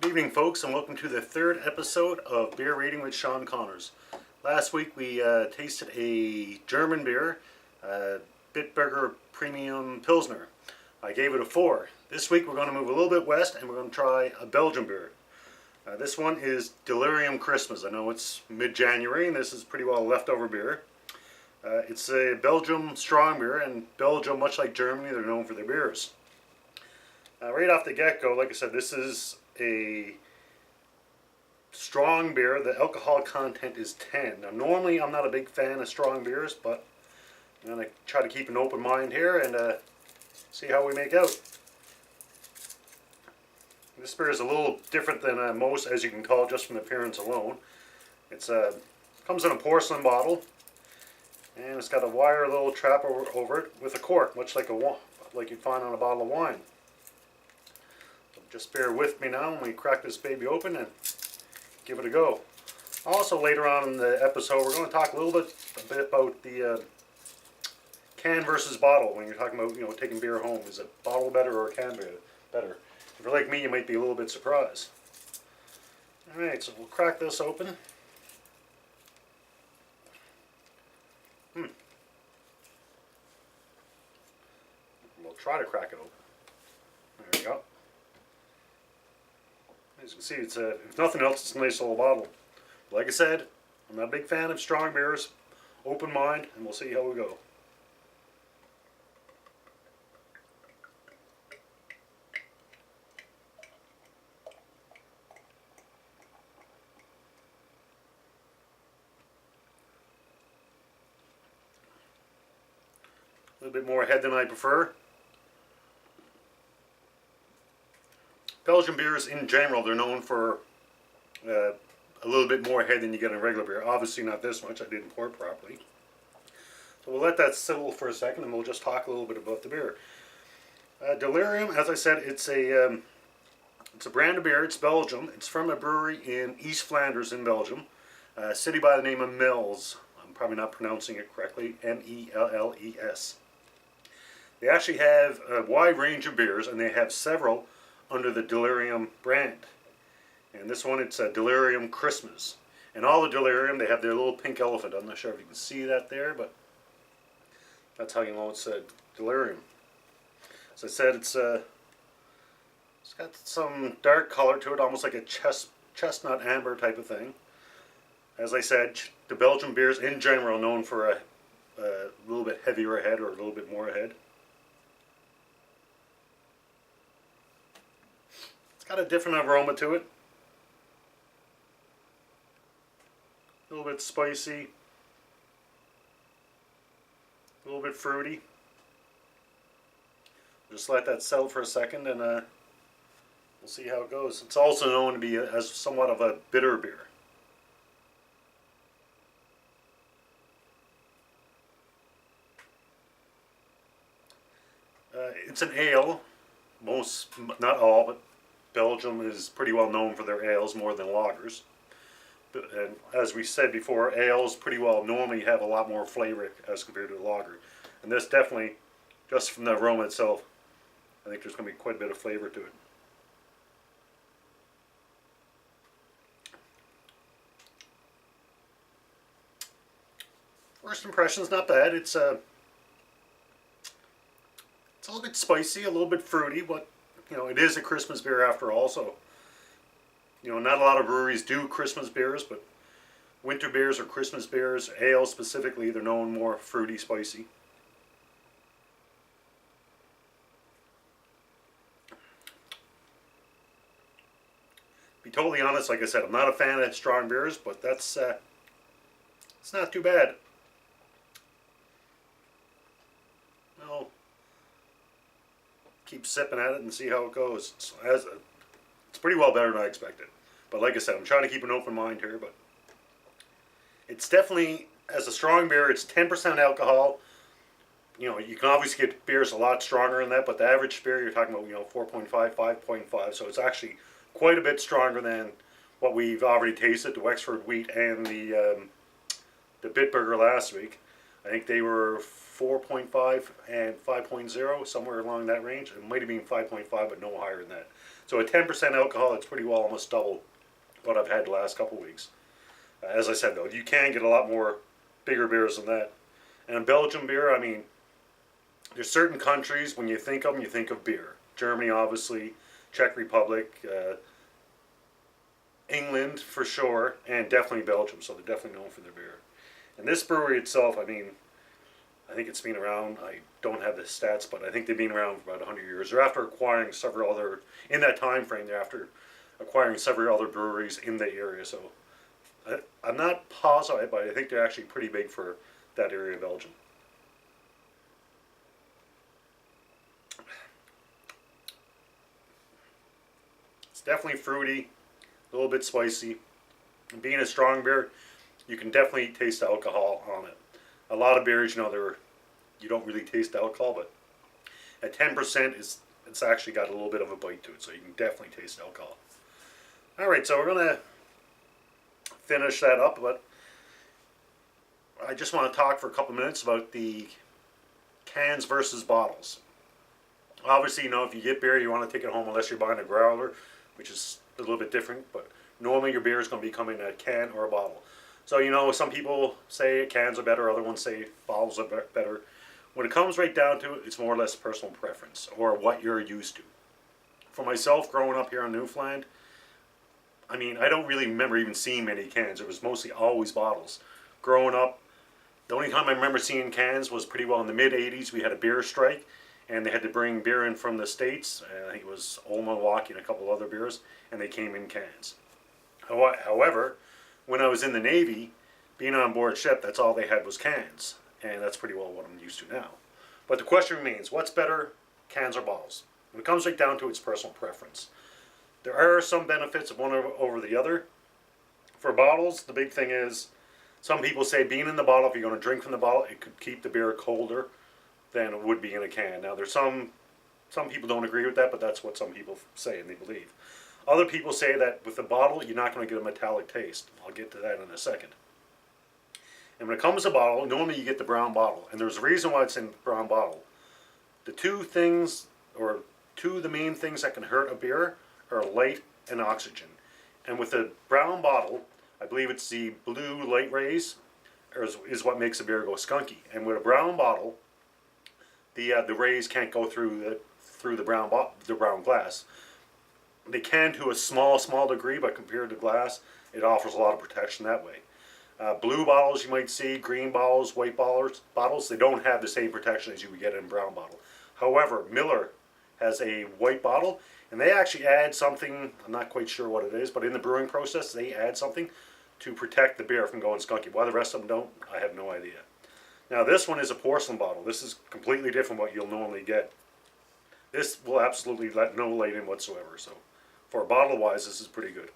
Good evening, folks, and welcome to the third episode of Beer Rating with Sean Connors. Last week we tasted a German beer, Bitburger Premium Pilsner. I gave it a 4. This week we're going to move a little bit west and we're going to try a Belgian beer. This one is Delirium Christmas. I know it's mid-January and this is pretty well a leftover beer. It's a Belgium strong beer, and Belgium, much like Germany, they're known for their beers. Right off the get-go, like I said, this is a strong beer. The alcohol content is 10. Now, normally I'm not a big fan of strong beers, but I'm going to try to keep an open mind here and see how we make out. This beer is a little different than most, as you can tell just from the appearance alone. It's comes in a porcelain bottle, and it's got a wire little trap over it with a cork, much like you'd find on a bottle of wine. So just bear with me now when we crack this baby open and give it a go. Also, later on in the episode, we're going to talk a bit about the can versus bottle. When you're talking about taking beer home, is a bottle better or a can better? If you're like me, you might be a little bit surprised. All right, so we'll crack this open. We'll try to crack it open. There we go. As you can see, it's if nothing else, it's a nice little bottle. Like I said, I'm not a big fan of strong beers. Open mind, and we'll see how we go. A little bit more head than I prefer. Belgian beers in general, they're known for a little bit more head than you get in regular beer. Obviously not this much, I didn't pour it properly. So we'll let that settle for a second and we'll just talk a little bit about the beer. Delirium, as I said, it's a brand of beer. It's Belgium. It's from a brewery in East Flanders in Belgium. A city by the name of Melles. I'm probably not pronouncing it correctly. M-E-L-L-E-S. They actually have a wide range of beers, and they have several under the Delirium brand. And this one, it's a Delirium Christmas. And all the Delirium, they have their little pink elephant. I'm not sure if you can see that there, but that's how you know it's a Delirium. As I said, it's got some dark color to it, almost like a chestnut amber type of thing. As I said, the Belgian beers in general are known for a little bit heavier head or a little bit more head. Got a different aroma to it. A little bit spicy. A little bit fruity. Just let that settle for a second and we'll see how it goes. It's also known to be as somewhat of a bitter beer. It's an ale. Most, not all, but Belgium is pretty well known for their ales more than lagers. And as we said before, ales pretty well normally have a lot more flavor as compared to a lager. And this definitely, just from the aroma itself, I think there's going to be quite a bit of flavor to it. First impression's not bad. It's a little bit spicy, a little bit fruity, but it is a Christmas beer after all, so, not a lot of breweries do Christmas beers, but winter beers or Christmas beers, ales specifically, they're known more fruity, spicy. To be totally honest, like I said, I'm not a fan of strong beers, but it's not too bad. Well, keep sipping at it and see how it goes. It's pretty well better than I expected. But like I said, I'm trying to keep an open mind here. But it's definitely, as a strong beer, it's 10% alcohol. You can obviously get beers a lot stronger than that, but the average beer you're talking about, 4.5, 5.5. So it's actually quite a bit stronger than what we've already tasted, the Wexford Wheat and the Bitburger last week. I think they were 4.5 and 5.0, somewhere along that range. It might have been 5.5, but no higher than that. So at 10% alcohol, it's pretty well almost double what I've had the last couple weeks. As I said, though, you can get a lot more bigger beers than that. And Belgian beer, I mean, there's certain countries, when you think of them, you think of beer. Germany, obviously, Czech Republic, England for sure, and definitely Belgium, so they're definitely known for their beer. And this brewery itself, I mean, I think it's been around, I don't have the stats, but I think they've been around for about 100 years. They're after acquiring several other, in that time frame, they're after acquiring several other breweries in the area, so I'm not positive, but I think they're actually pretty big for that area of Belgium. It's definitely fruity, a little bit spicy. And being a strong beer, you can definitely taste the alcohol on it. A lot of beers, you don't really taste the alcohol, but at 10%, it's actually got a little bit of a bite to it, so you can definitely taste the alcohol. All right, so we're gonna finish that up, but I just want to talk for a couple minutes about the cans versus bottles. Obviously, if you get beer, you want to take it home unless you're buying a growler, which is a little bit different, but normally your beer is going to be coming in a can or a bottle. So, some people say cans are better, other ones say bottles are better. When it comes right down to it, it's more or less personal preference, or what you're used to. For myself, growing up here in Newfoundland, I mean, I don't really remember even seeing many cans. It was mostly always bottles. Growing up, the only time I remember seeing cans was pretty well in the mid-'80s. We had a beer strike, and they had to bring beer in from the States. I think it was Old Milwaukee and a couple other beers, and they came in cans. However, when I was in the Navy, being on board ship, that's all they had was cans, and that's pretty well what I'm used to now. But the question remains, what's better, cans or bottles? When it comes right down to it, it's personal preference. There are some benefits of one over the other. For bottles, the big thing is, some people say being in the bottle, if you're going to drink from the bottle, it could keep the beer colder than it would be in a can. Now, there's some people don't agree with that, but that's what some people say and they believe. Other people say that with the bottle, you're not going to get a metallic taste. I'll get to that in a second. And when it comes to bottle, normally you get the brown bottle, and there's a reason why it's in brown bottle. The two of the main things that can hurt a beer are light and oxygen. And with the brown bottle, I believe it's the blue light rays is what makes a beer go skunky. And with a brown bottle, the rays can't go through the brown glass. They can to a small degree, but compared to glass, it offers a lot of protection that way. Blue bottles you might see, green bottles, white bottles, they don't have the same protection as you would get in a brown bottle. However, Miller has a white bottle, and they actually add something, I'm not quite sure what it is, but in the brewing process, they add something to protect the beer from going skunky. Why the rest of them don't, I have no idea. Now, this one is a porcelain bottle. This is completely different from what you'll normally get. This will absolutely let no light in whatsoever, so for bottle-wise, this is pretty good.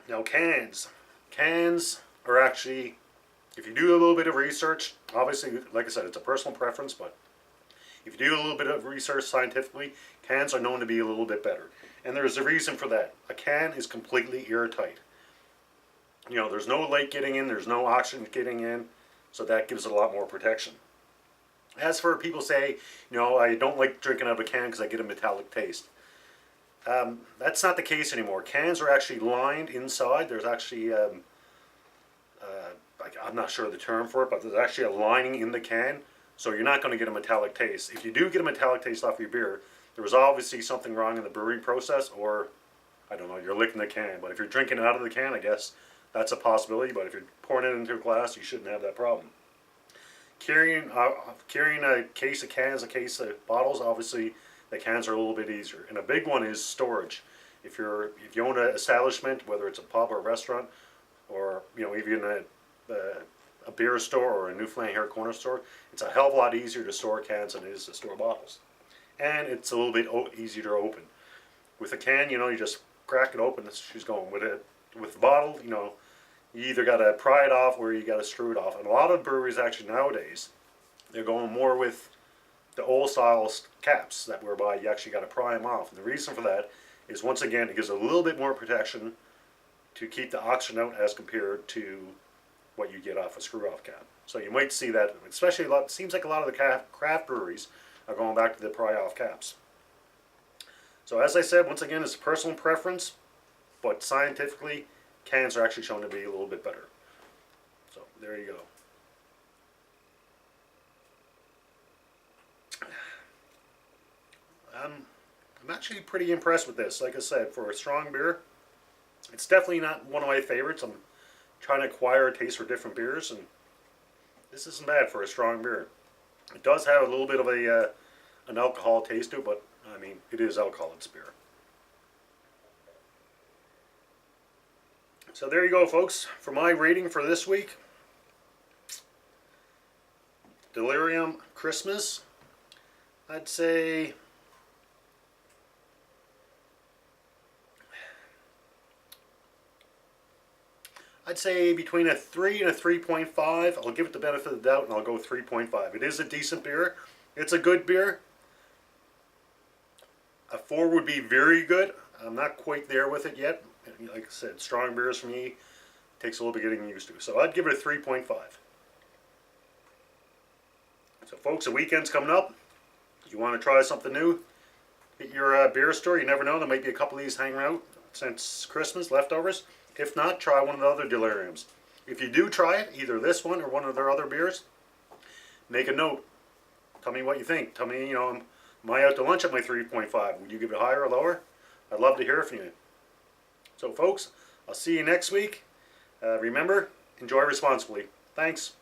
Now, cans. Cans are actually, if you do a little bit of research, obviously, like I said, it's a personal preference, but if you do a little bit of research scientifically, cans are known to be a little bit better. And there's a reason for that. A can is completely airtight. There's no light getting in, there's no oxygen getting in, so that gives it a lot more protection. As for people say, I don't like drinking out of a can because I get a metallic taste. That's not the case anymore. Cans are actually lined inside. There's actually, I'm not sure the term for it, but there's actually a lining in the can, so you're not going to get a metallic taste. If you do get a metallic taste off your beer, there was obviously something wrong in the brewing process, or, I don't know, you're licking the can. But if you're drinking out of the can, I guess that's a possibility, but if you're pouring it into a glass, you shouldn't have that problem. Carrying a case of cans, a case of bottles, obviously the cans are a little bit easier. And a big one is storage. If you own an establishment, whether it's a pub or a restaurant, or even a beer store or a Newfoundland Hair Corner store, it's a hell of a lot easier to store cans than it is to store bottles. And it's a little bit easier to open. With a can, you just crack it open. She's going with it. With the bottle, you either got to pry it off or you got to screw it off. And a lot of breweries actually nowadays, they're going more with the old style caps that whereby you actually got to pry them off. And the reason for that is, once again, it gives a little bit more protection to keep the oxygen out as compared to what you get off a screw-off cap. So you might see that, especially it seems like a lot of the craft breweries are going back to the pry-off caps. So as I said, once again, it's a personal preference, but scientifically, cans are actually shown to be a little bit better. So there you go. I'm actually pretty impressed with this. Like I said, for a strong beer, it's definitely not one of my favorites. I'm trying to acquire a taste for different beers, and this isn't bad for a strong beer. It does have a little bit of an alcohol taste to it, but I mean, it is alcohol, it's beer. So there you go, folks. For my rating for this week, Delirium Christmas, I'd say between a 3 and a 3.5. I'll give it the benefit of the doubt and I'll go 3.5. It is a decent beer. It's a good beer. A 4 would be very good. I'm not quite there with it yet. Like I said, strong beers for me takes a little bit getting used to. So I'd give it a 3.5. So folks, the weekend's coming up. If you want to try something new, hit your beer store. You never know, there might be a couple of these hanging out since Christmas, leftovers. If not, try one of the other Deliriums. If you do try it, either this one or one of their other beers, make a note. Tell me what you think. Tell me, am I out to lunch at my 3.5? Would you give it higher or lower? I'd love to hear from you. So folks, I'll see you next week. Remember, enjoy responsibly. Thanks.